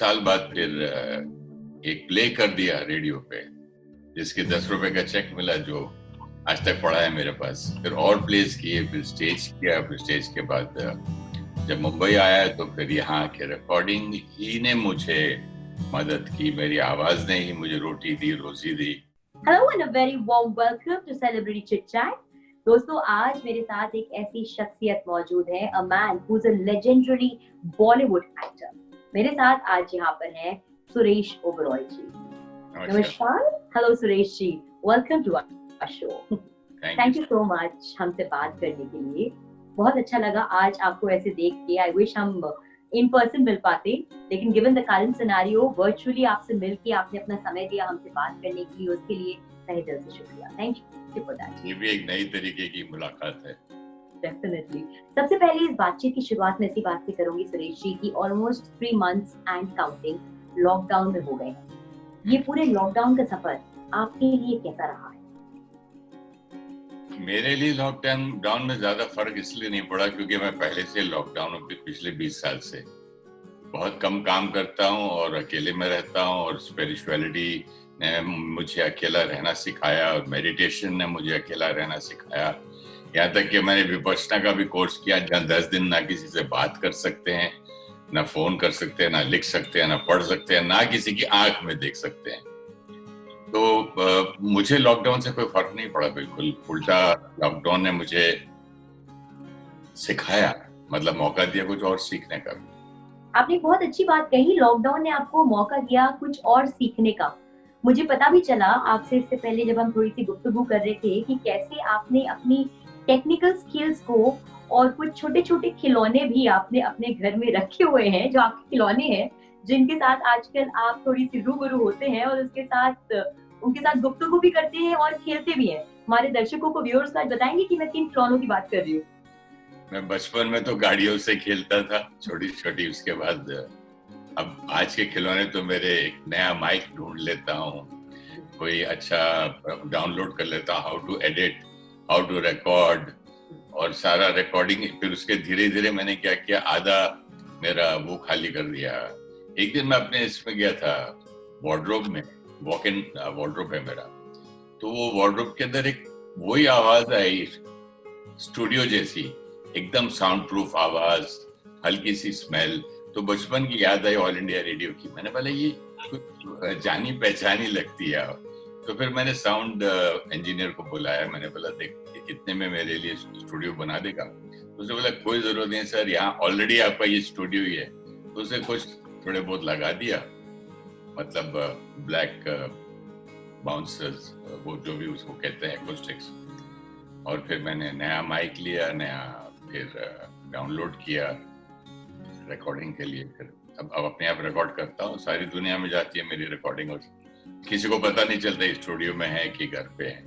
साल बाद फिर एक प्ले कर दिया रेडियो पे, जिसके 10 रुपए का चेक मिला, जो आज तक पड़ा है मेरे पास। फिर और प्लेस किए, फिर स्टेज किया, फिर स्टेज के बाद जब मुंबई आया तो फिर यहाँ के रिकॉर्डिंग ही ने मुझे मदद की, मेरी आवाज ने ही मुझे रोटी दी, रोजी दी। Hello and a very warm welcome to Celebrity Chit Chat. दोस्तों, आज मेरे साथ एक ऐसी शख्सियत मौजूद है, a man who's a legendary Bollywood actor. मेरे साथ आज यहाँ पर हैं सुरेश ओबरॉय जी। नमस्कार। Hello Suresh ji, welcome to our show. Thank you so much हमसे बात करने के लिए। बहुत अच्छा लगा आज आपको ऐसे देख के। आई विश हम इन पर्सन मिल पाते, लेकिन given the current scenario virtually आपसे मिल के आपने अपना समय दिया हमसे बात करने के लिए, उसके लिए तहे दिल से शुक्रिया। Thank you for that. ये भी एक नई तरीके की मुलाकात है। डेफिनेटली। सबसे पहले इस बातचीत की शुरुआत में इसी बात से करूंगी सुरेश जी की almost 3 months and counting lockdown में हो गए हैं। ये पूरे लॉकडाउन का सफर आपके लिए कैसा रहा है? मेरे लिए लॉकडाउन में ज्यादा फर्क इसलिए नहीं पड़ा क्योंकि मैं पहले से लॉकडाउन में पिछले 20 साल से बहुत कम काम करता हूँ और अकेले में रहता हूँ, और स्पिरिचुअलिटी ने मुझे अकेला रहना सिखाया और मेडिटेशन ने मुझे अकेला रहना सिखाया। यहाँ तक कि मैंने विपश्यना का भी कोर्स किया, जहाँ 10 दिन ना किसी से बात कर सकते हैं, ना फोन कर सकते हैं, ना लिख सकते हैं, ना पढ़ सकते हैं, ना किसी की आंख में देख सकते हैं। तो मुझे लॉकडाउन से कोई फर्क नहीं पड़ा, बिल्कुल उल्टा। लॉकडाउन ने मुझे सिखाया, मतलब मौका दिया कुछ और सीखने का। आपने बहुत अच्छी बात कही, लॉकडाउन ने आपको मौका दिया कुछ और सीखने का। मुझे पता भी चला आपसे इससे पहले जब हम थोड़ी सी गुफ्तगू कर रहे थे कि कैसे आपने अपनी टेक्निकल स्किल्स को और कुछ छोटे छोटे खिलौने भी आपने अपने घर में रखे हुए हैं, जो आपके खिलौने हैं, जिनके साथ आजकल आप थोड़ी सी रूबरू होते हैं और उसके साथ उनके साथ गुफ्तगू भी करते हैं और खेलते भी हैं। हमारे दर्शकों को, व्यूअर्स को बताएंगे कि मैं किन खिलौनों की बात कर रही हूँ? मैं बचपन में तो गाड़ियों से खेलता था, छोटी छोटी। उसके बाद अब आज के खिलौने तो मेरे एक नया माइक ढूंढ लेता हूँ, कोई अच्छा डाउनलोड कर लेता हूँ, how to edit, how to record, और सारा रिकॉर्डिंग। फिर उसके धीरे धीरे मैंने क्या किया, आधा मेरा वो खाली कर दिया। एक दिन मैं अपने इसमें गया था वार्डरोब में, वॉक इन वार्डरोब है मेरा, तो वो वार्डरोब के अंदर एक वही आवाज आई, स्टूडियो जैसी, एकदम साउंड प्रूफ आवाज, हल्की सी स्मेल। तो बचपन की याद आई ऑल इंडिया रेडियो की। मैंने बोला ये कुछ जानी पहचानी लगती है। तो फिर मैंने साउंड इंजीनियर को बुलाया, मैंने बोला देख कितने में मेरे लिए स्टूडियो बना देगा? तो उसने बोला कोई जरूरत नहीं सर, यहाँ ऑलरेडी आपका ये स्टूडियो ही है। तो उसे कुछ थोड़े बहुत लगा दिया, मतलब ब्लैक बाउंसर्स, वो जो भी उसको कहते हैं, एक्यूस्टिक्स। और फिर मैंने नया माइक लिया, नया फिर डाउनलोड किया रिकॉर्डिंग के लिए। फिर अब अपने आप रिकॉर्ड करता हूँ, सारी दुनिया में जाती है मेरी रिकॉर्डिंग, और किसी को पता नहीं चलता स्टूडियो में है कि घर पे है।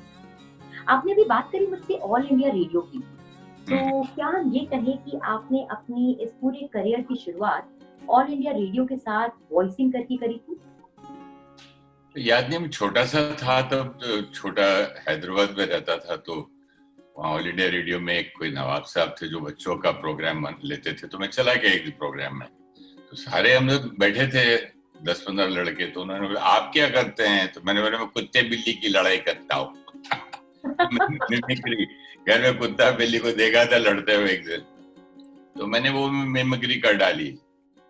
आपने अभी बात करी मुझसे ऑल इंडिया रेडियो की, तो क्या हम ये कहें कि आपने अपनी इस पूरे करियर की शुरुआत ऑल इंडिया रेडियो के साथ वॉइसिंग करके करी थी? याद नहीं, मैं छोटा सा था तब, तो छोटा हैदराबाद में रहता था, तो वहाँ ऑल इंडिया रेडियो में एक कोई नवाब साहब थे जो बच्चों का प्रोग्राम लेते थे। तो मैं चला गया एक प्रोग्राम में, तो सारे हम लोग बैठे थे 10-15 लड़के। तो उन्होंने बोला आप क्या करते हैं? तो मैंने बोला मैं कुत्ते बिल्ली की लड़ाई करता हूँ। मिमिक्री, घर में कुत्ता बिल्ली को देखा था लड़ते हुए एक दिन, तो मैंने वो मिमिक्री कर डाली,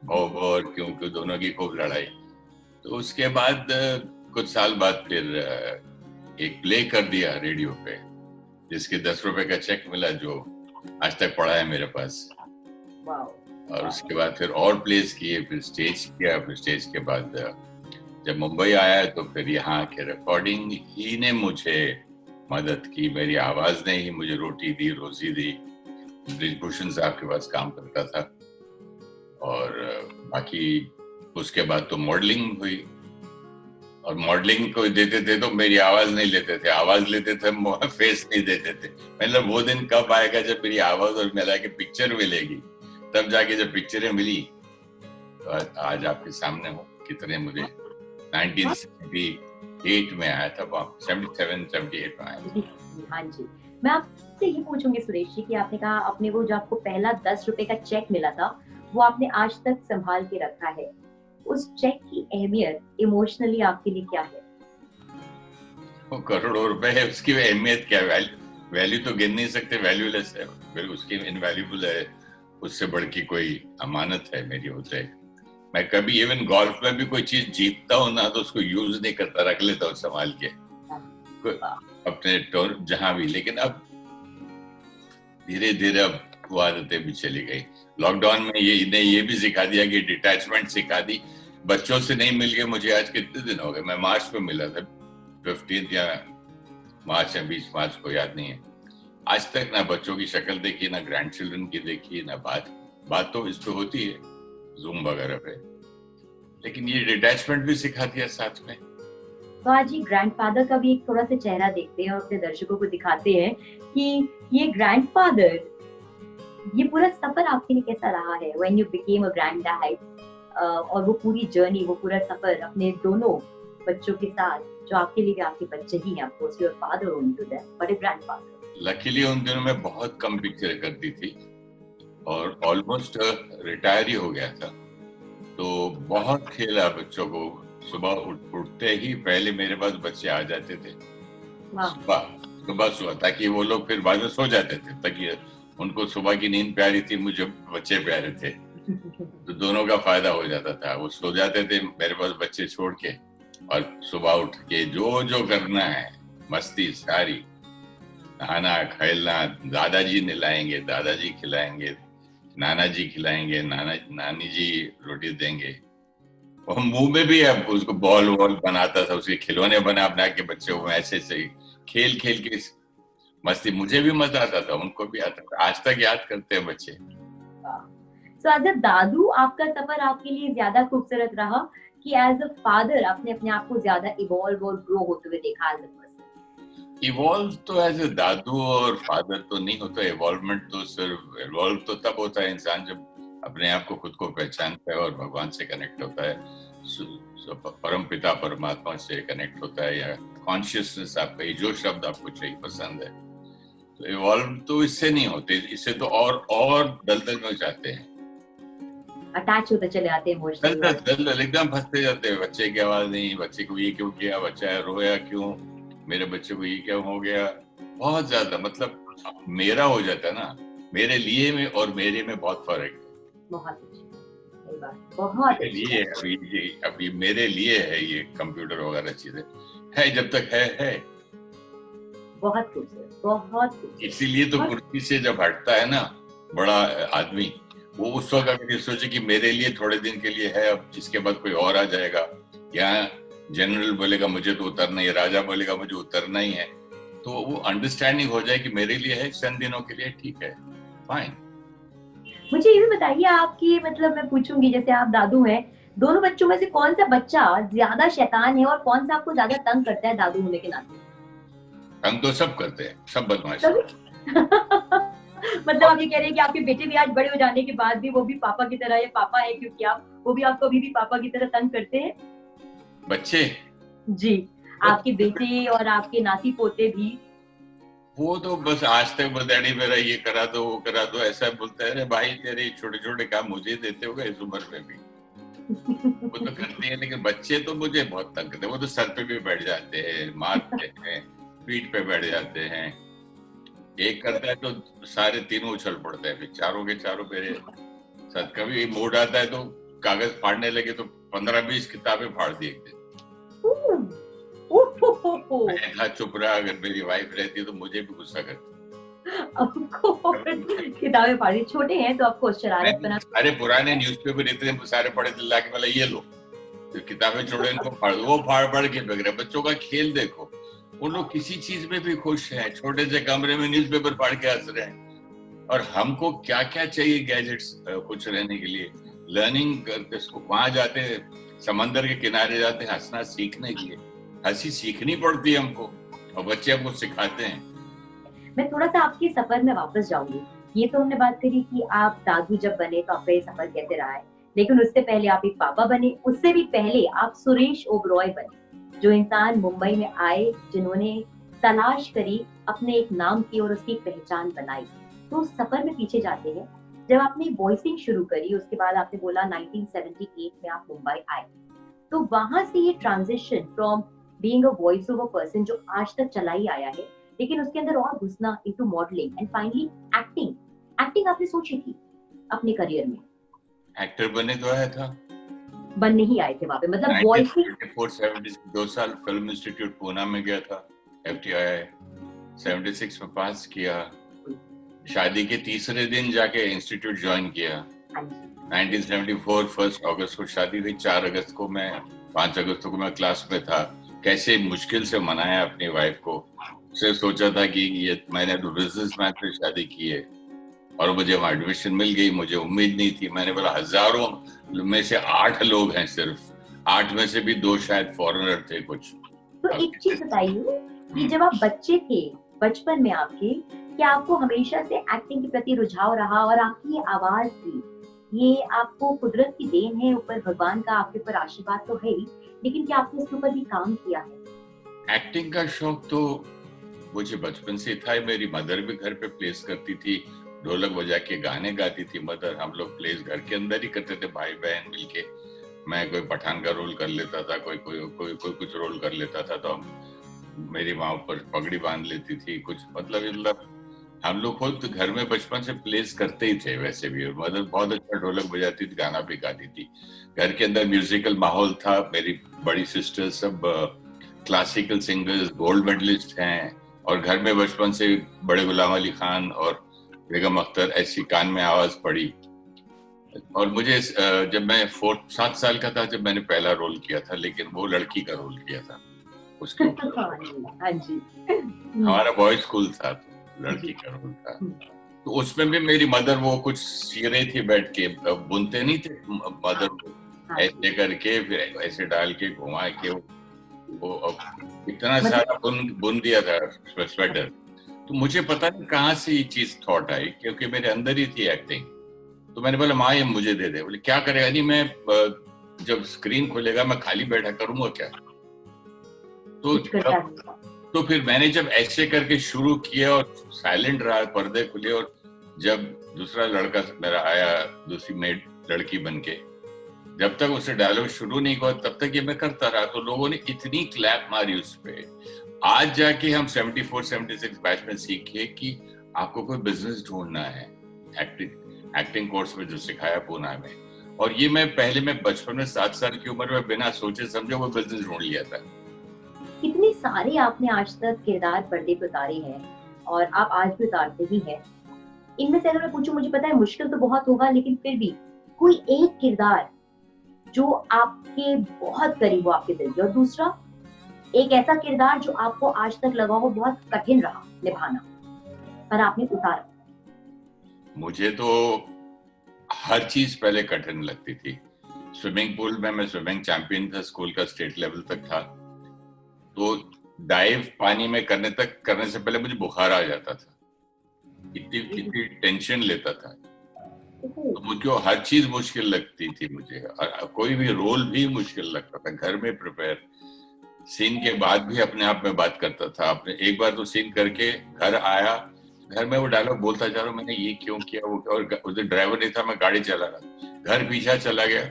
और क्योंकि दोनों की खूब लड़ाई। तो उसके बाद कुछ साल बाद फिर एक प्ले कर दिया रेडियो पे, जिसके 10 रुपए का चेक मिला, जो आज तक पड़ा है मेरे पास। और उसके बाद फिर और प्लेस किए, फिर स्टेज किया, फिर स्टेज के बाद जब मुंबई आया तो फिर यहाँ के रिकॉर्डिंग ही ने मुझे मदद की, मेरी आवाज ने ही मुझे रोटी दी, रोजी दी। ब्रिजभूषण साहब के पास काम करता था, और बाकी उसके बाद तो मॉडलिंग हुई, और मॉडलिंग को देते थे तो मेरी आवाज नहीं लेते थे, आवाज लेते थे, फेस नहीं देते थे। मतलब वो दिन कब आएगा जब मेरी आवाज और मिला के पिक्चर मिलेगी, तब जाके जब पिक्चरें मिली तो आज आपके सामने हो। कितने मुझे 1978 में आया था, 77-78 में आया। हाँ जी, मैं आपसे ये पूछूंगी सुरेश जी कि आपने कहा अपने वो जो आपको पहला 10 रुपए का चेक मिला था वो आपने आज तक संभाल के रखा है, उस चेक की अहमियत इमोशनली आपके लिए क्या है? वो करोड़ों रुपए है, उसकी अहमियत क्या है? वैल्यू तो गिन नहीं सकते, वैल्यूलेस है, फिर उसकी इनवैल्यूएबल है। उससे बढ़ की कोई अमानत है मेरी हो जाए। मैं कभी इवन गोल्फ में भी कोई चीज जीतता हूँ ना, तो उसको यूज नहीं करता, रख लेता हूँ संभाल के अपने टोर जहां भी। लेकिन अब धीरे धीरे अब वो आदतें भी चली गई। लॉकडाउन में ये इन्हें ये भी सिखा दिया कि डिटैचमेंट सिखा दी। बच्चों से नहीं मिल गए मुझे आज कितने दिन हो गए। मैं मार्च में मिला था, 15 या मार्च या 20 मार्च को, याद नहीं है। आज तक ना बच्चों की शक्ल देखी, ना ग्रैंड चिल्ड्रन की देखी, ना बात तो इस पे होती है जूम वगैरह पे, लेकिन ये डिटैचमेंट भी सिखा दिया साथ में। तो आज ये ग्रैंडफादर का भी एक थोड़ा सा चेहरा देखते हैं और अपने दर्शकों को दिखाते हैं कि ये ग्रैंडफादर, ये पूरा सफर आपके लिए कैसा रहा है व्हेन यू बिकेम अ ग्रैंडडैड, और वो पूरी जर्नी, वो पूरा सफर अपने दोनों बच्चों के साथ, जो आपके लिए भी आपके बच्चे ही हैं, of course your father only to them but a grandfather. Luckily उन दिनों में बहुत कम पिक्चर करती थी और ऑलमोस्ट रिटायर ही हो गया था, तो बहुत खेला बच्चों को। सुबह उठते ही पहले मेरे पास बच्चे आ जाते थे, सुबह ताकि वो लोग फिर बाद में सो जाते थे, ताकि उनको सुबह की नींद प्यारी थी, मुझे बच्चे प्यारे थे, तो दोनों का फायदा हो जाता था। वो सो जाते थे मेरे पास बच्चे छोड़ के, और सुबह उठ के जो करना है मस्ती सारी, नहाना खेलना, दादाजी नहलाएंगे, दादाजी खिलाएंगे, नाना जी खिलाएंगे, नानी जी रोटी देंगे। और मुंह में भी अब उसको बॉल वॉल बनाता था, उसके खिलौने बना के बच्चों को ऐसे खेल के मस्ती। मुझे भी मजा आता था, उनको भी आता था, आज तक याद करते हैं बच्चे। So as a दादू आपका सफर आपके लिए ज्यादा खूबसूरत रहा कि एज अ फादर आपने अपने आप को ज्यादा इवॉल्व और ग्रो होते हुए देखा एज अ पर्सन? इवॉल्व तो एज ए दादू और फादर तो नहीं होता। इवॉल्वमेंट तो सिर्फ इवॉल्व तो तब होता है इंसान जब अपने आप को खुद को पहचानता है और भगवान से कनेक्ट होता है, परम पिता परमात्मा से कनेक्ट होता है, या कॉन्शियसनेस आपका, जो शब्द आपको चाहिए पसंद है। तो इवॉल्व तो इससे नहीं होते, इससे तो और दलदल में जाते हैं, अटैच होते चले आते हैं इमोशनली, दलदल एकदम फंसते जाते हैं। बच्चे की आवाज नहीं, बच्चे को ये क्यों किया, बच्चा रोया क्यों, मेरे बच्चे को ये क्या हो गया, बहुत ज्यादा मतलब मेरा हो जाता है ना। मेरे लिए में और मेरे में बहुत फर्क है। बहुत बहुत लिए अभी मेरे लिए है ये कंप्यूटर वगैरह चीजें, है जब तक है। बहुत खूबसूरत, बहुत खूबसूरत। इसीलिए तो कुर्सी से जब हटता है ना बड़ा आदमी, वो उस वक्त अगर सोचे कि मेरे लिए थोड़े दिन के लिए है, अब इसके बाद कोई और आ जाएगा, या जनरल बोलेगा मुझे तो उतरना ही, राजा बोलेगा मुझे उतरना ही है, तो वो अंडरस्टैंडिंग हो जाए कि मेरे लिए है, चंद दिनों के लिए ठीक है, फाइन। मुझे ये भी बताइए आपकी, मतलब मैं पूछूंगी, जैसे आप दादू हैं, दोनों बच्चों में से कौन सा बच्चा ज्यादा शैतान है और कौन सा आपको ज्यादा तंग करता है दादू होने के नाते? तंग तो सब करते हैं, सब बदमाश मतलब आप ये कह रहे हैं कि आपके बेटे भी आज बड़े हो जाने के बाद भी वो भी पापा की तरह, या पापा है क्योंकि आप, वो भी आपको अभी भी पापा की तरह तंग करते हैं? बच्चे जी, आपके बेटे और आपके नाती पोते भी? वो तो बस आज तक डैडी मेरा ये करा दो वो करा दो ऐसा बोलता है। अरे भाई तेरे छोटे छोटे काम मुझे देते होगा इस उम्र में भी। वो तो करते हैं, लेकिन बच्चे तो मुझे बहुत तंग करते हैं। वो तो सर पे भी बैठ जाते हैं, मारते हैं, पीठ पे बैठ जाते हैं। एक करता है तो सारे तीनों उछल पड़ते हैं, फिर चारों के चारों मेरे साथ। कभी मूड आता है तो कागज फाड़ने लगे तो 15-20 किताबें फाड़ दी एक दिन। मैं चुप रहा, अगर मेरी वाइफ रहती तो मुझे भी गुस्सा करती। किताबें फाड़ी, छोटे हैं तो आपको शरारत बना। अरे पुराने न्यूज़पेपर इतने सारे पढ़े थे, लाके मतलब ये लो तो किताबें छोड़ो, इनको फाड़ दो। वो फाड़ के फेंक रहे। बच्चों का खेल देखो, वो लोग किसी चीज में भी खुश हैं। छोटे से कमरे में न्यूज़पेपर फाड़ के हंस रहे हैं, और हमको क्या क्या चाहिए गैजेट्स खुश रहने के लिए। लर्निंग करते वहां जाते हैं, समंदर के किनारे जाते हैं हंसना सीखने के लिए। हंसी सीखनी पड़ती है हमको, और बच्चे हमको सिखाते हैं। मैं थोड़ा सा आपके सफर में वापस जाऊंगी। ये तो हमने बात करी कि आप दादू जब बने तो आपका ये सफर कैसे रहा है, लेकिन उससे पहले आप एक पापा बने, उससे भी पहले आप सुरेश ओबरॉय बने, जो इंसान मुंबई में आए, जिन्होंने तलाश करी, अपने एक नाम की और उसकी पहचान बनाई। तो उस सफर में पीछे जाते हैं जब आपने वॉइसिंग शुरू करी, उसके बाद आपने बोला 1978 में आप मुंबई आए, तो वहां से ये transition from being a voice over person जो आज तक चला ही आया है, लेकिन उसके अंदर और घुसना into modelling and finally acting. Acting आपने सोची थी अपने करियर में? एक्टर बने तो आया था, बनने ही आए थे वहां पे, मतलब वॉइसिंग। 1974-76 2 साल फिल्म इंस्टीट्यूट पूना में गया था, FTI 76 में पास किया, शादी के तीसरे दिन जाके इंस्टीट्यूट ज्वाइन किया। 1974 1 अगस्त को शादी हुई, 4 अगस्त को मैं 5 अगस्त को मैं क्लास में था। कैसे मुश्किल से मनाया अपनी वाइफ को, उसे सोचा था कि ये मैंने तो बिजनेसमैन से शादी की है और मुझे वहां एडमिशन मिल गई। मुझे उम्मीद नहीं थी, मैंने बोला हजारों में से 8 लोग हैं, सिर्फ 8 में से भी 2 शायद फॉरेनर थे कुछ। तो एक चीज बताइए कि जब आप बच्चे थे, बचपन में आपके, क्या आपको हमेशा से एक्टिंग के प्रति रुझाव रहा? और आपकी ये आवाज भी, ये आपको कुदरत की देन है, ऊपर भगवान का आपके ऊपर आशीर्वाद तो है ही, लेकिन क्या आपने इसके ऊपर भी काम किया है? एक्टिंग का शौक तो मुझे बचपन से था। मेरी मदर भी घर पे प्लेस करती थी, ढोलक बजा के गाने गाती थी मदर। हम लोग प्लेस घर के अंदर ही करते थे, भाई बहन मिलके। मैं कोई पठान का रोल कर लेता था, कोई कुछ रोल कर लेता था, तो मेरी माँ ऊपर पगड़ी बांध लेती थी कुछ, मतलब हम लोग खुद घर में बचपन से प्लेस करते ही थे। वैसे भी मदर बहुत अच्छा ढोलक बजाती थी, गाना भी गाती थी। घर के अंदर म्यूजिकल माहौल था। मेरी बड़ी सिस्टर सब क्लासिकल सिंगर्स, गोल्ड मेडलिस्ट हैं, और घर में बचपन से बड़े गुलाम अली खान और बेगम अख्तर ऐसी कान में आवाज पड़ी। और मुझे जब मैं 7 साल का था जब मैंने पहला रोल किया था, लेकिन वो लड़की का रोल किया था उसके हाँ जी। हमारा बॉय स्कूल था, तो लड़की का रोल था। तो उसमें भी मेरी मदर वो कुछ सी रही थी बैठ के, बुनते नहीं थे मदर को, ऐसे करके फिर ऐसे डाल के घुमा के वो इतना सारा बुन दिया था स्वेटर। तो मुझे पता नहीं कहाँ से ये चीज थॉट आई, क्योंकि मेरे अंदर ही थी एक्टिंग। तो मैंने बोला माँ ये मुझे दे दे। बोले क्या करेगा? नहीं मैं जब स्क्रीन खुलेगा मैं खाली बैठा करूंगा क्या? तो फिर मैंने जब ऐसे करके शुरू किया और साइलेंट रहा, पर्दे खुले, और जब दूसरा लड़का मेरा आया, दूसरी मेड लड़की बनके, जब तक उससे डायलॉग शुरू नहीं हुआ तब तक ये मैं करता रहा। तो लोगों ने इतनी क्लैप मारी उस पे। आज जाके हम 74-76 बैच में सीखे कि आपको कोई बिजनेस ढूंढना है, एक्टिंग कोर्स में जो सिखाया पूना में। और ये मैं बचपन में 7 साल की उम्र में बिना सोचे समझे वो बिजनेस ढूंढ लिया था। कितने सारे आपने आज तक किरदार पर्दे पे उतारे हैं और आप आज भी उतारते ही हैं। इनमें से अगर मैं पूछूं, मुझे पता है मुश्किल तो बहुत होगा, लेकिन फिर भी कोई एक किरदार जो आपके बहुत करीब हो आपके दिल के, और दूसरा एक ऐसा किरदार जो आपको आज तक लगा हो बहुत कठिन रहा निभाना पर आपने उतारा। मुझे तो हर चीज पहले कठिन लगती थी। स्विमिंग पूल में मैं स्विमिंग चैंपियन था, स्कूल का स्टेट लेवल तक था। तो डाइव पानी में करने से पहले मुझे बुखार आ जाता था, इतनी टेंशन लेता था। तो मुझे हर चीज मुश्किल लगती थी मुझे, और कोई भी रोल भी मुश्किल लगता था। घर में प्रिपेयर, सीन के बाद भी अपने आप में बात करता था। अपने एक बार तो सीन करके घर आया, घर में वो डायलॉग बोलता जा रहा हूँ, मैंने ये क्यों किया वो, और उधर ड्राइवर नहीं था, मैं गाड़ी चला रहा, घर पीछा चला गया,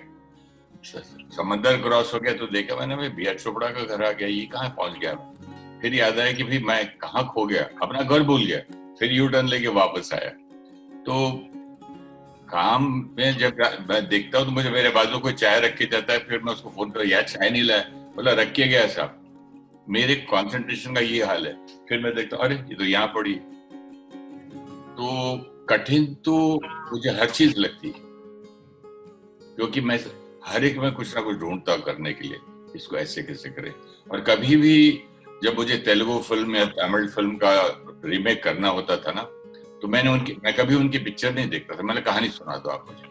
समंदर क्रॉस हो गया तो देखा मैंने, मैं बी आर चोपड़ा का घर आ गया, ये कहाँ पहुंच गया। फिर याद आया कि भाई मैं कहाँ खो गया, अपना घर भूल गया। फिर यू टर्न लेके वापस आया। तो काम में जब मैं देखता हूँ तो मुझे मेरे बाजू कोई चाय रख के जाता है, फिर मैं उसको फोन कर, यार चाय नहीं लाया, बोला रख के गया साहब। मेरे कंसंट्रेशन का ये हाल है। फिर मैं देखता हूँ अरे ये तो यहाँ पड़ी। तो कठिन तो मुझे हर चीज लगती है, क्योंकि मैं हर एक में कुछ ना कुछ ढूंढता करने के लिए, इसको ऐसे कैसे करे। और कभी भी जब मुझे तेलुगु फिल्म या तमिल फिल्म का रीमेक करना होता था ना, तो मैं कभी उनकी पिक्चर नहीं देखता था। मैंने कहानी सुना दो आप मुझे,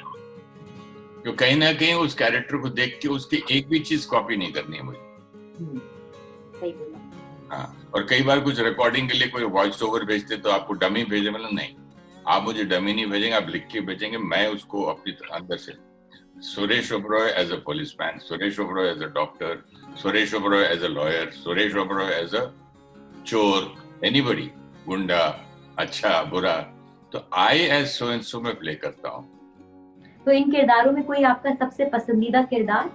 क्योंकि कहीं ना कहीं उस कैरेक्टर को देख के उसकी एक भी चीज कॉपी नहीं करनी है मुझे। सही बोला। हाँ, और कई बार कुछ रिकॉर्डिंग के लिए कोई वॉइस ओवर भेजते तो आपको डमी भेजे, मतलब नहीं, आप मुझे डमी नहीं भेजेंगे, आप लिख के भेजेंगे, मैं उसको अपनी अंदर से, Suresh Oberoi as a policeman, Suresh Oberoi as a doctor, Suresh Oberoi as a lawyer, Suresh Oberoi as a चोर, एनीबडी, गुंडा, अच्छा बुरा, तो I as so and so मैं प्ले करता हूँ। तो इन किरदारों में कोई आपका सबसे पसंदीदा किरदार?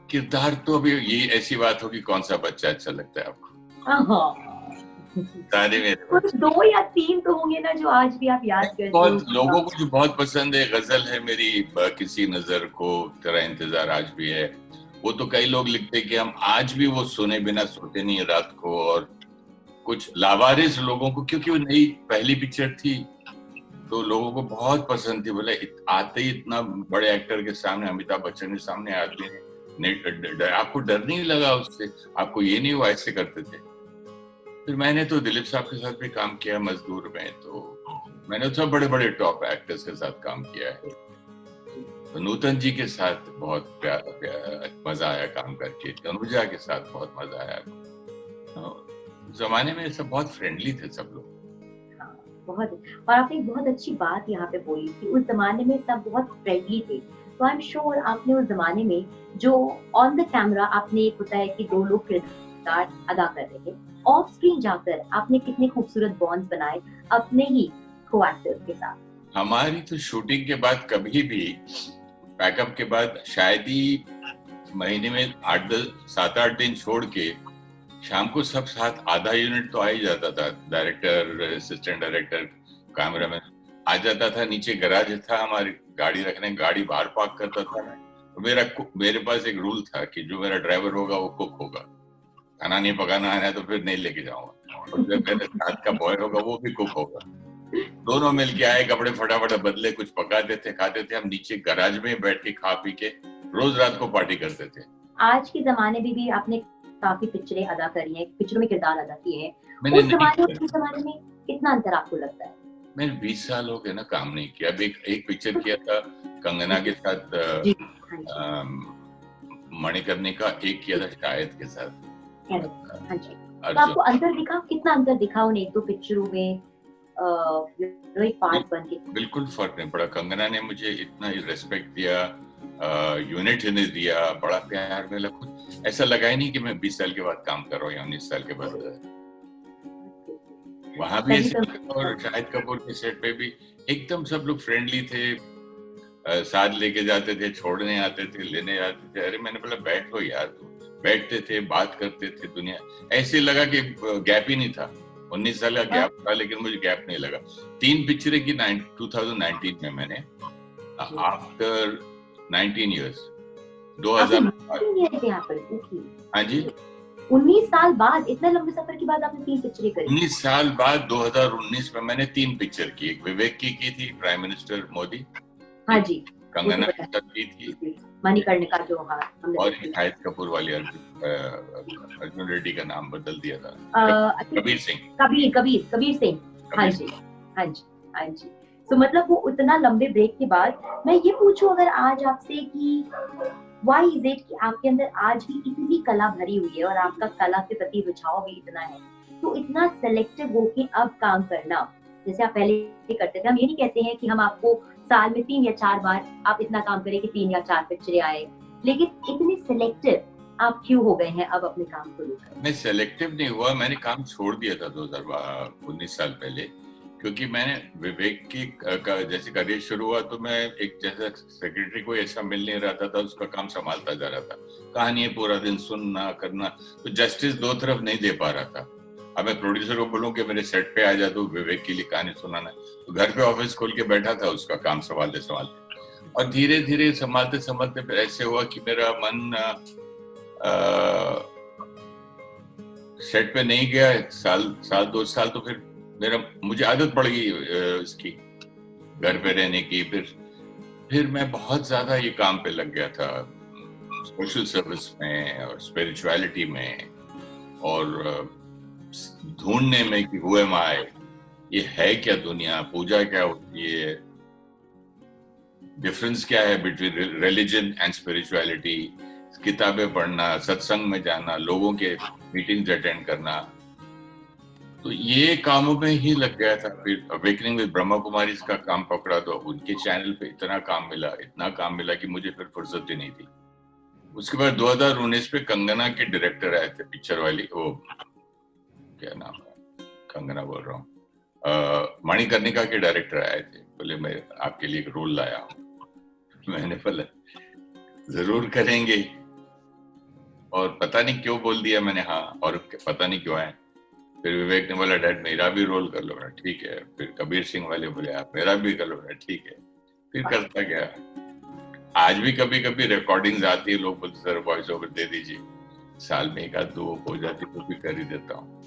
किरदार तो अभी ये ऐसी बात होगी, कौन सा बच्चा अच्छा लगता है आपको? हाँ, सारे मेरे कुछ बच्चे। 2 या 3 तो होंगे ना जो आज भी आप याद करते हो? बहुत लोगों को जो बहुत पसंद है, गजल है मेरी, किसी नजर को तेरा इंतजार आज भी है। वो तो कई लोग लिखते हैं कि हम आज भी वो सुने बिना सोते नहीं रात को। और कुछ लावारिस लोगों को, क्योंकि वो नई पहली पिक्चर थी तो लोगों को बहुत पसंद थी। बोले आते ही इतना बड़े एक्टर के सामने, अमिताभ बच्चन के सामने आते हैं, आपको डर नहीं लगा उससे? आपको ये नहीं हुआ ऐसे करते थे? फिर मैंने तो दिलीप साहब के साथ भी काम किया मजदूर में, तो मैंने सब बड़े बड़े टॉप एक्टर्स के साथ काम किया है। तो नूतन जी के साथ बहुत मजा आया काम करके, तनुजा के साथ बहुत मजा आया। तो जमाने में सब बहुत फ्रेंडली थे सब लोग। बहुत। और आपने एक बहुत अच्छी बात यहाँ पे बोली कि उस जमाने में सब बहुत फ्रेंडली थे। तो आई एम श्योर आपने उस जमाने में जो ऑन द कैमरा आपने, एक होता है कि 2 लोग किरदार अदा कर रहे थे, ऑफ स्क्रीन जाकर आपने कितने खूबसूरत बॉन्ड्स बनाए अपने ही को एक्टर्स के साथ। हमारी तो शूटिंग के बाद कभी भी, पैकअप के बाद शायद ही महीने में 7-8 दिन छोड़ के शाम को सब साथ आधा यूनिट तो आ ही जाता था। डायरेक्टर, असिस्टेंट डायरेक्टर, कैमरामैन आ जाता था। नीचे गैराज था हमारी गाड़ी रखने, गाड़ी बाहर पार्क करता था मैं। तो मेरे पास एक रूल था कि जो मेरा ड्राइवर होगा वो कुक होगा। खाना नहीं पकाना है तो फिर नहीं लेके जाऊंगा। और जो मेरे साथ का बॉय होगा वो भी कुक होगा। दोनों मिलके आए, कपड़े फटाफट बदले, कुछ पकाते थे, खाते थे। हम नीचे गैराज में बैठ के खा पी के रोज रात को पार्टी करते थे। आज के जमाने में भी आपने काफी पिक्चरें अदा करी हैं, पिक्चरों में किरदार अदा किए हैं। मैंने उस जमाने और इस जमाने में कितना अंतर आपको लगता है? मैंने 20 साल हो गए ना काम नहीं किया। अब एक पिक्चर किया था कंगना के साथ, जी, हाँ जी, मणिकर्णिका। एक किया था शाहिद के साथ। हाँ जी। तो आपको अंतर दिखा? कितना अंतर दिखा उन 1-2 पिक्चरों में एक पार्ट बन के? बिल्कुल फर्क नहीं पड़ा। कंगना ने मुझे इतना रिस्पेक्ट दिया, यूनिट ने दिया, बड़ा प्यार मिला। कुछ ऐसा लगा ही नहीं कि मैं 20 साल के बाद काम कर रहा हूँ या 19 साल के बाद। वहां भी ऐसे, और शाहिद कपूर के सेट पे भी एकदम सब लोग फ्रेंडली थे। साथ लेके जाते थे, छोड़ने आते थे, लेने आते थे। अरे मैंने बोला बैठो यार। तो बैठते थे, बात करते थे। दुनिया ऐसे लगा कि गैप ही नहीं था। 19 साल का गैप था लेकिन मुझे गैप नहीं लगा। 3 पिक्चरें की 2019 में मैंने, आफ्टर 19 years, 2000। हाँ जी, 19 साल बाद, इतने लंबे सफर के बाद आपने 3 पिक्चरें करी? 19 साल बाद 2019 में मैंने 3 पिक्चर की। एक विवेक की थी, प्राइम मिनिस्टर मोदी। हाँ जी। कंगना के साथ की थी, मणिकर्णिका जो, हाँ, और शाहिद कपूर वाली अर्जुन रेड्डी का नाम बदल दिया था, कबीर सिंह। कबीर सिंह। हाँ जी, हाँ जी, हाँ जी। तो मतलब वो उतना लंबे ब्रेक के बाद, मैं ये पूछूं अगर आज आपसे कि व्हाई इज इट कि आपके अंदर आज भी इतनी कला भरी हुई है और आपका कला के प्रति रुझाव भी इतना है, तो इतना सेलेक्टिव होके अब काम करना जैसे आप पहले करते थे। हम ये नहीं कहते हैं कि हम आपको साल में 3 या 4 बार आप इतना काम करें कि 3 या 4 पिक्चरें आए, लेकिन इतने सेलेक्टिव आप क्यों हो गए हैं अब अपने काम को लेकर? मैं सेलेक्टिव नहीं हुआ, मैंने काम छोड़ दिया था 2019 साल पहले। क्योंकि मैंने विवेक की जैसे करियर शुरू हुआ तो मैं एक जैसा सेक्रेटरी कोई ऐसा मिल नहीं रहा था, उसका काम संभालता जा रहा था। कहानी पूरा दिन सुनना करना, तो जस्टिस 2 तरफ नहीं दे पा रहा था। अब मैं प्रोड्यूसर को बोलूं कि मेरे सेट पे आ जा तो विवेक के लिए कहानी सुनाना, तो घर पे ऑफिस खोल के बैठा था उसका काम संभालते। और धीरे धीरे संभालते फिर ऐसे हुआ कि मेरा मन सेट पे नहीं गया। साल 2 साल तो फिर मुझे आदत पड़ गई इसकी, घर पे रहने की। फिर मैं बहुत ज्यादा ये काम पे लग गया था, सोशल सर्विस में और स्पिरिचुअलिटी में, और ढूंढने में कि हुए माए, ये है क्या दुनिया, पूजा क्या होती है, डिफरेंस क्या है बिटवीन रिलीजन एंड स्पिरिचुअलिटी, किताबें पढ़ना, सत्संग में जाना, लोगों के मीटिंग्स अटेंड करना। तो ये कामों में ही लग गया था। फिर अवेकनिंग विद ब्रह्मा कुमारी का काम पकड़ा तो उनके चैनल पे इतना काम मिला कि मुझे फिर फुर्सत ही नहीं थी। उसके बाद 2019 पे कंगना के डायरेक्टर आए थे पिक्चर वाली, वो क्या नाम है, कंगना बोल रहा हूँ, मणिकर्णिका के डायरेक्टर आए थे, बोले मैं आपके लिए एक रोल लाया हूँ। मैंने बोला जरूर करेंगे, और पता नहीं क्यों बोल दिया मैंने हाँ, और पता नहीं क्यों आए। फिर विवेक ने बोला डैड मेरा भी रोल कर लो, ठीक है। फिर कबीर सिंह वाले बोले आप मेरा भी कर लो, ठीक है। फिर करता गया। आज भी कभी कभी रिकॉर्डिंग्स आती है, लोग बोलते सर वॉइस ओवर दे दीजिए, साल में एक आध दो हो जाती तो भी कर ही देता हूँ।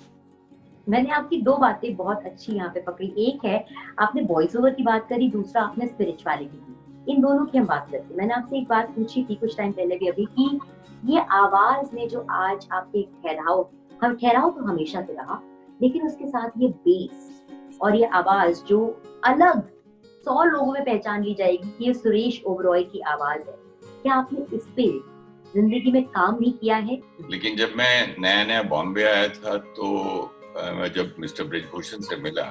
मैंने आपकी दो बातें बहुत अच्छी यहाँ पे पकड़ी। एक है आपने वॉइस ओवर की बात करी, दूसरा आपने स्पिरिचुअलिटी की। इन दोनों की हम बात करते हैं। मैंने आपसे एक बात पूछी थी कुछ टाइम पहले भी अभी कि ये आवाज में जो आज आपके ठहराव, हम ठहराव तो हमेशा से रहा, लेकिन उसके साथ ये बेस और ये आवाज जो अलग 100 लोगों में पहचान ली जाएगी कि ये सुरेश ओबरॉय की आवाज है। क्या आपने इस पे जिंदगी में काम भी किया है? लेकिन जब मैं नया नया बॉम्बे आया था तो मैं जब मिस्टर ब्रिजभूषण से मिला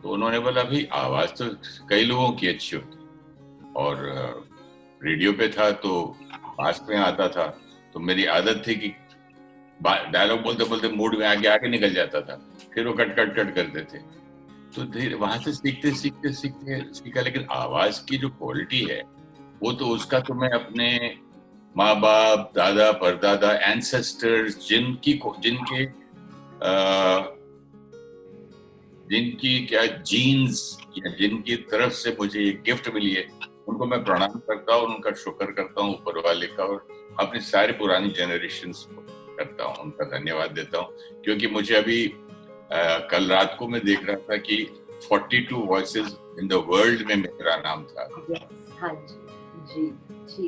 तो उन्होंने बोला भाई आवाज तो कई लोगों की अच्छी होती, और रेडियो पे था तो पास में आता था, तो मेरी आदत थी कि डायलॉग बोलते बोलते मूड में आगे आगे निकल जाता था, फिर वो कट कट कट करते थे। तो धीरे वहां से सीखते सीखते सीखते सीखा। लेकिन आवाज की जो क्वालिटी है वो तो उसका तो मैं अपने माँ बाप, दादा, परदादा, एंसेस्टर्स जिनकी क्या जीन्स या जिनकी तरफ से मुझे ये गिफ्ट मिली है, उनको मैं प्रणाम करता हूँ, उनका शुक्र करता हूँ ऊपर वाले का, और अपनी सारी पुरानी जनरेशंस को करता हूँ, उनका धन्यवाद देता हूँ। क्योंकि मुझे अभी कल रात को मैं देख रहा था कि 42 वॉइसेस इन द वर्ल्ड में मेरा नाम था। हाँ जी, जी।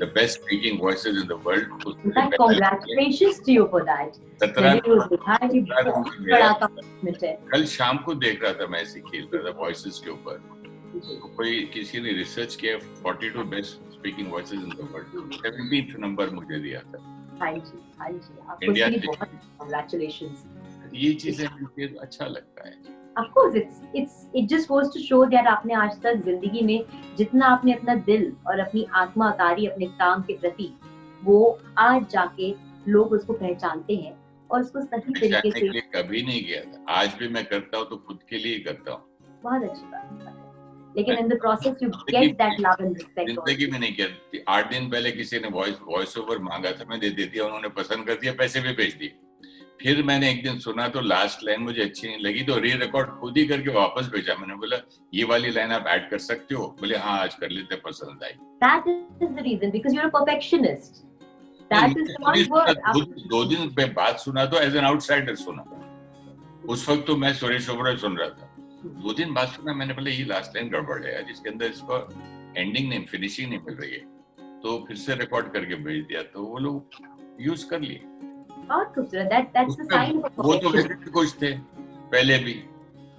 The best speaking voices in the world. Congratulations to you for that. 17 बड़ा कल शाम को देख रहा था, मैं ऐसे खेल रहा था वॉइसेस के ऊपर, तो कोई किसी ने रिसर्च किया 42 best speaking voices in the world, 17th number मुझे दिया था। हाँ जी, हाँ जी, आपको इंडिया बहुत कांग्रेचुलेशंस। ये चीजें मुझे अच्छा लगता है। Of course, it just goes to show that आपने आज तक जिंदगी में जितना आपने अपना दिल और अपनी आत्मा उतारी अपने काम के प्रति, वो आज जाके लोग उसको पहचानते हैं और उसको सही तरीके से। कभी नहीं किया था, आज भी मैं करता हूँ तो खुद के लिए करता हूँ। बहुत अच्छी बात है, लेकिन in the process you get that love and respect. जिंदगी में नहीं किया। 8 दिन पहले किसी ने वॉइस ओवर मांगा था, मैं दे देती, उन्होंने पसंद कर दिया, पैसे भी भेज दिए। फिर मैंने एक दिन सुना तो लास्ट लाइन मुझे अच्छी नहीं लगी, तो री रिकॉर्ड खुद ही करके वापस भेजा। मैंने बोला ये वाली लाइन आप ऐड कर सकते हो? बोले हाँ आज कर लेते, पसंद आई। That is the reason, because you're a perfectionist. That is one word. 2 दिन पे बात सुना तो एज एन आउटसाइडर सुना, उस वक्त तो मैं सुरेश ओबरॉय सुन रहा था। 2 दिन बाद सुना, मैंने बोला ये लास्ट लाइन गड़बड़ है, जिसके अंदर इसको एंडिंग नहीं, फिनिशिंग नहीं मिल रही है, तो फिर से रिकॉर्ड करके भेज दिया, तो वो लोग यूज कर लिए। बहुत खूबसूरत, that's the sign of वो तो वैसे भी खुश थे, पहले भी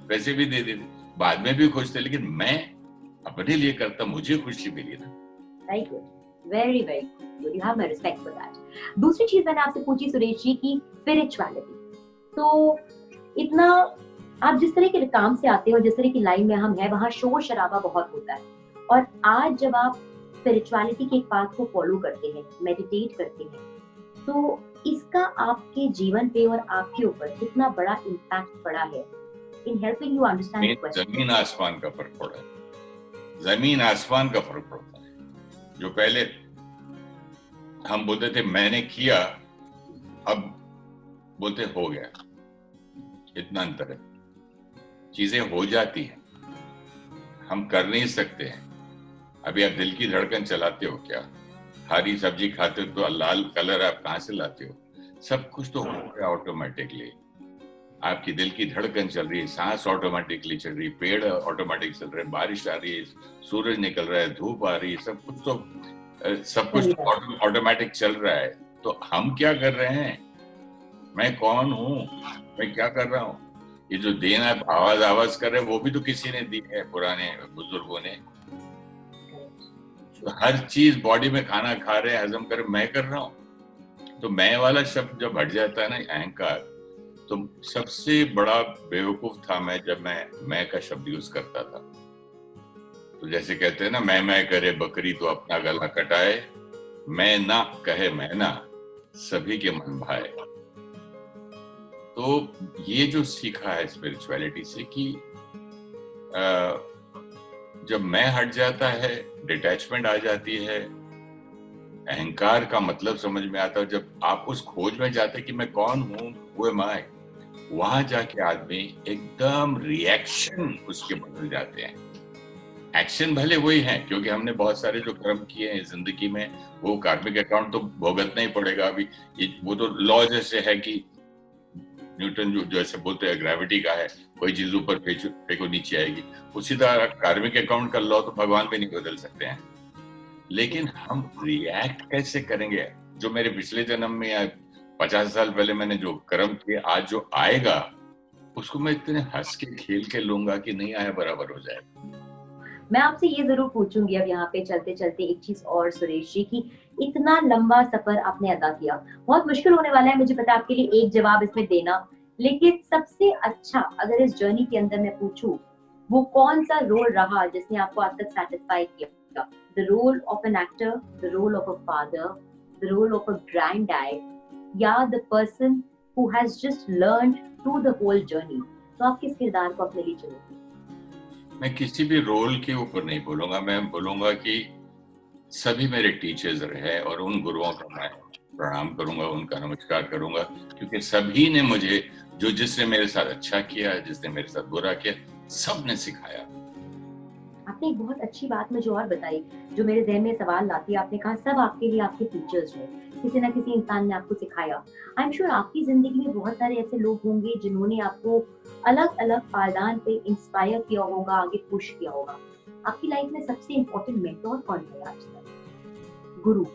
वैसे भी दे देते, बाद में भी खुश थे, लेकिन मैं अपने लिए करता, मुझे खुशी मिली ना। Very good, very very good. You have my respect for that. दूसरी चीज मैंने आपसे पूछी सुरेश जी की स्पिरिचुअलिटी। तो इतना आप जिस तरह के काम से आते हो, जिस तरह की लाइन में हम हैं, वहाँ शोर शराबा बहुत होता है, और आज जब आप स्पिरिचुअलिटी के एक पाथ को फॉलो करते हैं, मेडिटेट करते हैं, तो इसका आपके जीवन पे और आपके ऊपर कितना बड़ा इम्पैक्ट पड़ा है in helping you understand the question? जमीन आसमान का फर्क पड़ा है, जमीन आसमान का फर्क पड़ता है। जो पहले हम बोलते थे मैंने किया, अब बोलते हो गया, इतना अंतर है। चीजें हो जाती हैं, हम कर नहीं सकते हैं। अभी आप दिल की धड़कन चलाते हो क्या? हरी सब्जी खाते हो तो लाल कलर आप कहाँ से लाते हो? सब कुछ तो हो रहा है ऑटोमेटिकली। आपकी दिल की धड़कन चल रही है, सांस ऑटोमेटिकली चल रही है, पेड़ ऑटोमेटिक चल रहे हैं, बारिश आ रही है, सूरज निकल रहा है, धूप आ रही है, सब कुछ तो ऑटोमेटिक चल रहा है। तो हम क्या कर रहे हैं? मैं कौन हूँ, मैं क्या कर रहा हूँ? ये जो देन आप आवाज कर रहे हैं वो भी तो किसी ने दी है, पुराने बुजुर्गों ने। तो हर चीज बॉडी में खाना खा रहे हैं, हजम कर, मैं कर रहा हूँ। तो मैं वाला शब्द जब हट जाता है ना, अहंकार, तो सबसे बड़ा बेवकूफ था मैं जब मैं का शब्द यूज करता था। तो जैसे कहते हैं ना, मैं करे बकरी तो अपना गला कटाए, मैं ना कहे मैं ना सभी के मन भाए। तो ये जो सीखा है स्पिरिचुअलिटी से कि जब मैं हट जाता है, डिटैचमेंट आ जाती है, अहंकार का मतलब समझ में आता है, जब आप उस खोज में जाते कि मैं कौन हूँ, वो मैं, वहां जाके आदमी एकदम रिएक्शन उसके बदल जाते हैं। एक्शन भले वही है, क्योंकि हमने बहुत सारे जो कर्म किए हैं जिंदगी में, वो कार्मिक अकाउंट तो भुगतना ही पड़ेगा। अभी वो तो लॉ जैसे है कि न्यूटन जो जैसे बोलते हैं ग्रेविटी का है, कोई चीज ऊपर फेंको नीचे आएगी, उसी तरह कार्मिक अकाउंट का लॉ तो भगवान भी नहीं बदल सकते हैं। लेकिन हम रिएक्ट कैसे करेंगे? जो मेरे पिछले जन्म में या 50 साल पहले मैंने जो कर्म किए, आज जो आएगा उसको मैं इतने हंस के खेल के लूंगा कि नहीं आया बराबर हो जाए। मैं आपसे ये जरूर पूछूंगी अब यहाँ पे चलते चलते एक चीज और सुरेश जी, की इतना लंबा सफर आपने अदा किया, बहुत मुश्किल होने वाला है मुझे पता है आपके लिए एक जवाब इसमें देना, लेकिन सबसे अच्छा अगर इस जर्नी के अंदर मैं पूछूं, वो कौन सा रोल रहा जिसने आपको आज तक सेटिस्फाई किया? The role of an actor, the role of a father, the role of a grand dad, या the person who has just learned through the whole journey? तो आप किस किरदार को अपने लिए चुनोगे? मैं किसी भी रोल के ऊपर नहीं बोलूंगा, मैं बोलूंगा कि सभी मेरे टीचर्स रहे और उन गुरुओं का मैं प्रणाम करूंगा, उनका नमस्कार करूंगा, क्योंकि सभी ने मुझे, जो जिसने मेरे साथ अच्छा किया, जिसने मेरे साथ बुरा किया, सब ने सिखाया। आपने एक बहुत अच्छी बात मुझे और बताई जो मेरे ज़हन में सवाल लाती है। आपने कहा सब आपके लिए आपके टीचर्स हैं, किसी ना किसी इंसान ने आपको सिखाया। आई एम श्योर आपकी जिंदगी में बहुत सारे ऐसे लोग होंगे जिन्होंने आपको अलग अलग पायदान पे इंस्पायर किया होगा, आगे पुश किया होगा। आपकी लाइफ में सबसे इम्पोर्टेंट मेंटोर कौन है आज तक? गुरु?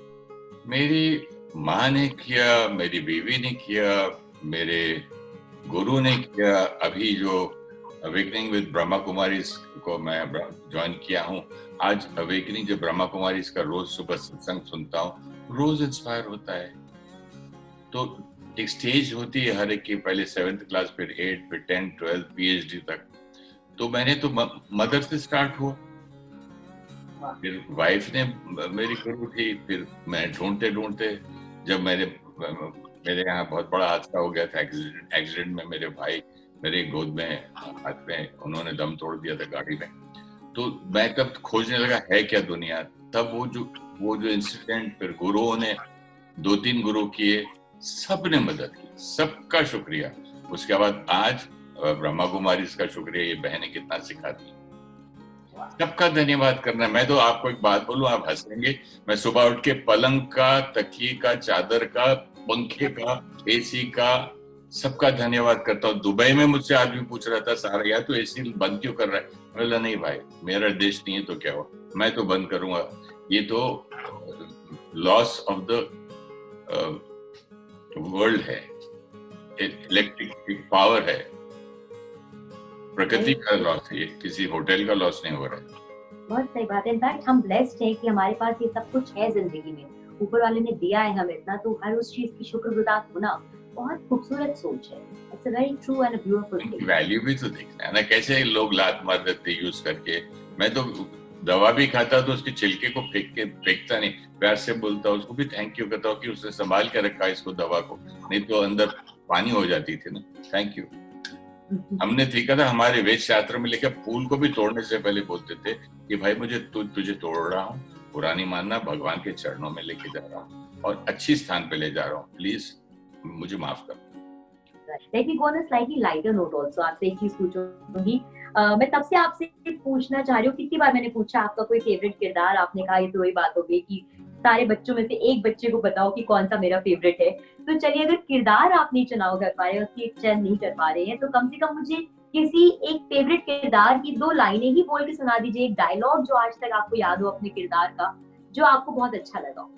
मेरी माँ ने किया, मेरी बीवी ने किया, मेरे गुरु ने किया। अभी जो अवेकनिंग विद ब्रह्मा कुमारीज को मैं ज्वाइन किया हूँ, आज अवेकनिंग जो ब्रह्मा कुमारीज का रोज सुबह सत्संग सुनता हूँ, रोज इंस्पायर होता है। तो एक स्टेज होती है हर एक की, पहले 7th क्लास, फिर 8, फिर 10, 12, PhD तक। तो मैंने तो मदर से स्टार्ट हुआ, फिर वाइफ ने मेरी गुरु थी, फिर मैं ढूंढते ढूंढते, जब मेरे यहाँ बहुत बड़ा हादसा हो गया था, एक्सीडेंट में मेरे भाई मेरे गोद में हाथ में उन्होंने दम तोड़ दिया था गाड़ी में। तो मैं तब खोजने लगा है क्या दुनिया। तब वो जो इंसिडेंट, फिर गुरुओं ने 2-3 गुरु किए, सब ने मदद की, सबका शुक्रिया। उसके बाद आज ब्रह्मा कुमारी का शुक्रिया, ये बहनें कितना सिखाती, सबका धन्यवाद करना। मैं तो आपको एक बात बोलूं, आप हंसेंगे, मैं सुबह उठ के पलंग का, तकिए का, चादर का, पंखे का, AC का, सबका धन्यवाद करता हूँ। दुबई में मुझसे आदमी पूछ रहा था, सारा यार तू AC बंद क्यों कर रहा है? बोला नहीं भाई, मेरा देश नहीं है तो क्या हुआ, मैं तो बंद करूंगा। ये तो लॉस ऑफ द वर्ल्ड है, इलेक्ट्रिक पावर है, प्रकृति का लॉस है, किसी होटल का लॉस नहीं हो रहा है। बहुत सही बात है। इनफैक्ट हम ब्लेस्ड हैं कि हमारे पास ये सब कुछ है जिंदगी में, ऊपर वाले ने दिया है हमें इतना, तो हर उस चीज की शुक्रगुजार होना बहुत खूबसूरत सोच है। It's a very true and a beautiful thing. Value भी तो देखना है ना, कैसे लोग लात मार देते यूज करके। मैं तो दवा भी खाता तो उसके छिलके को फेंकता नहीं, प्यार से बोलता, उसको भी थैंक यू कहता हूँ कि उसने संभाल के रखा इसको, दवा को, नहीं तो अंदर पानी हो जाती थी ना। Thank you. हमने सीखा था हमारे वेद शास्त्र में लिखा, फूल को भी तोड़ने से पहले बोलते थे कि भाई मुझे तुझे तोड़ रहा हूँ, बुरा नहीं मानना, भगवान के चरणों में लेके जा रहा हूँ और अच्छी स्थान पे ले जा रहा हूँ, प्लीज मुझे माफ कर। Let me go on a slightly lighter note also. आपसे एक चीज पूछूंगी, मैं तब से आपसे पूछना चाह रही हूँ, कितनी बार मैंने पूछा आपका कोई फेवरेट किरदार, आपने कहा ये तो वही बात हो गई कि सारे बच्चों में से एक बच्चे को बताओ कि कौन सा मेरा फेवरेट है। तो चलिए, अगर किरदार आप नहीं चुनाव कर पा रहे हैं, उसकी एक चयन नहीं कर पा रहे हैं, तो कम से कम मुझे किसी एक फेवरेट किरदार की 2 लाइनें ही बोल के सुना दीजिए, एक डायलॉग जो आज तक आपको याद हो अपने किरदार का, जो आपको बहुत अच्छा लगा हो।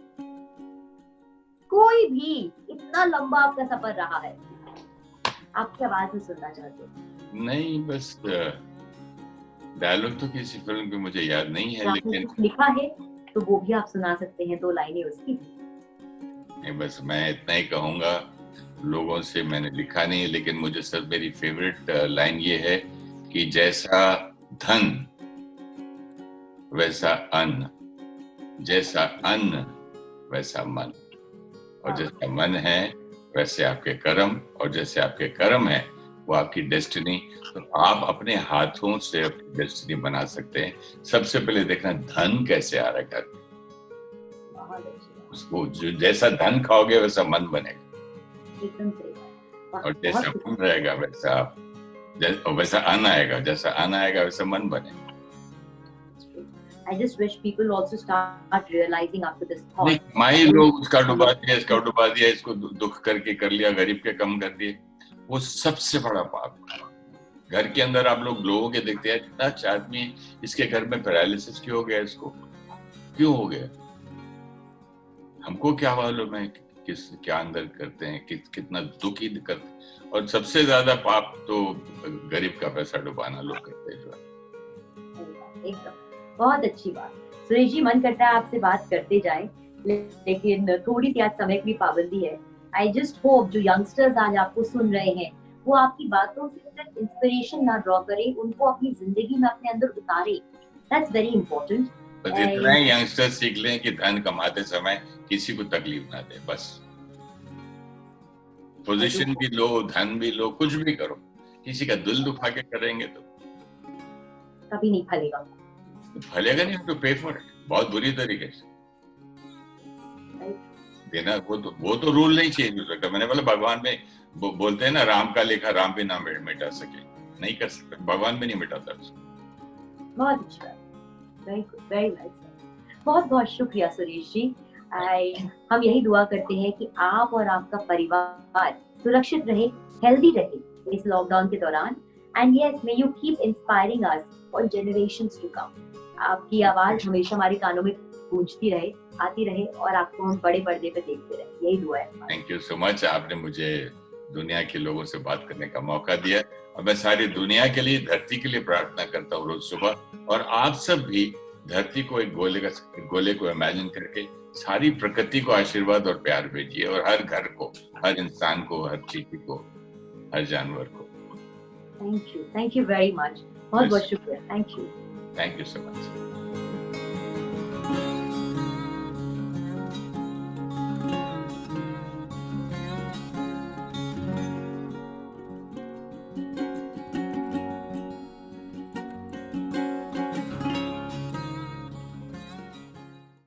कोई भी, इतना लंबा आपका सफर रहा है, आपकी आवाज में सुनना चाहते हैं। नहीं, बस डायलॉग तो किसी फिल्म की मुझे याद नहीं है, लेकिन लिखा है तो वो भी आप सुना सकते हैं, 2 लाइनें उसकी। नहीं, बस मैं इतना ही कहूंगा, लोगों से मैंने लिखा नहीं, लेकिन मुझे सब मेरी फेवरेट लाइन ये है कि जैसा धन वैसा अन्न, जैसा अन्न वैसा मन, और जैसा मन है वैसे आपके कर्म, और जैसे आपके कर्म है वो आपकी डेस्टिनी। तो आप अपने हाथों से अपनी डेस्टिनी बना सकते हैं। सबसे पहले देखना धन कैसे आ रहा है घर में। बहुत अच्छी बात, उसको जैसा धन खाओगे वैसा मन बनेगा, एकदम सही बात। वाह, और बहुत जैसा खूब। मन रहेगा वैसा आप वैसा अन्न आएगा, जैसा अन्न आएगा वैसा मन बनेगा। I just wish people also start realizing after this नहीं, thought. माई that लोग उसका डुबा दिया, इसका डुबा दिया, इसको दुख करके कर लिया, गरीब के कम कर दिए, वो सबसे बड़ा पाप है। घर के अंदर आप लोगों के देखते हैं, इतना अच्छा आदमी, इसके घर में पैरालिसिस क्यों हो गया, इसको क्यों हो गया, हमको क्या मालूम है किस क्या अंदर करते हैं, कितना दुखी करते हैं। और सबसे ज्यादा पाप तो गरीब का पैसा डुबाना लोग करते हैं जो है। एकदम बहुत अच्छी बात। सुरेश जी, मन करता है आपसे बात करते जाएं, लेकिन थोड़ी सी आज समय की पाबंदी है। आई जस्ट होप जो यंगस्टर्स आज आपको सुन रहे हैं वो आपकी बातों से सिर्फ इंस्पिरेशन ना ड्रॉ करें, उनको अपनी जिंदगी में अपने अंदर उतारे। That's very important. बस इतना ही यंगस्टर सीख लें कि धन कमाते समय किसी को तकलीफ ना दे, बस। पोजीशन भी लो, धन भी लो, कुछ भी करो, किसी का दिल दुखा के करेंगे तो कभी नहीं फलेगा। फलेगा नहीं, तो पे फॉर इट, बहुत बुरी तरीके से देना। वो तो रूल नहीं चेंज हो सकता। मैंने बोला भगवान में बोलते हैं ना, राम का लेखा राम भी ना मिटा सके, नहीं कर सकते, भगवान भी नहीं मिटाता उसको। बहुत अच्छा, वेरी गुड, वेरी वेल। बहुत बहुत शुक्रिया सुरेश जी। हम यही दुआ करते हैं कि आप और आपका परिवार सुरक्षित रहे, हेल्दी रहे इस लॉकडाउन के दौरान। And yes, may you keep inspiring us for generations to come. आपकी आवाज हमेशा हमारे कानों में गूंजती रहे, आती रहे, और आपको हम बड़े पर्दे पे देखते रहे, यही दुआ है। थैंक यू सो मच, आपने मुझे दुनिया के लोगों से बात करने का मौका दिया, और मैं सारी दुनिया के लिए, धरती के लिए प्रार्थना करता हूँ रोज सुबह। और आप सब भी धरती को एक गोले को इमेजिन करके सारी प्रकृति को आशीर्वाद और प्यार भेजिए, और हर घर को, हर इंसान को, हर चीटी को, हर जानवर को। Thank you very much. बहुत बहुत शुक्रिया। Thank you so much.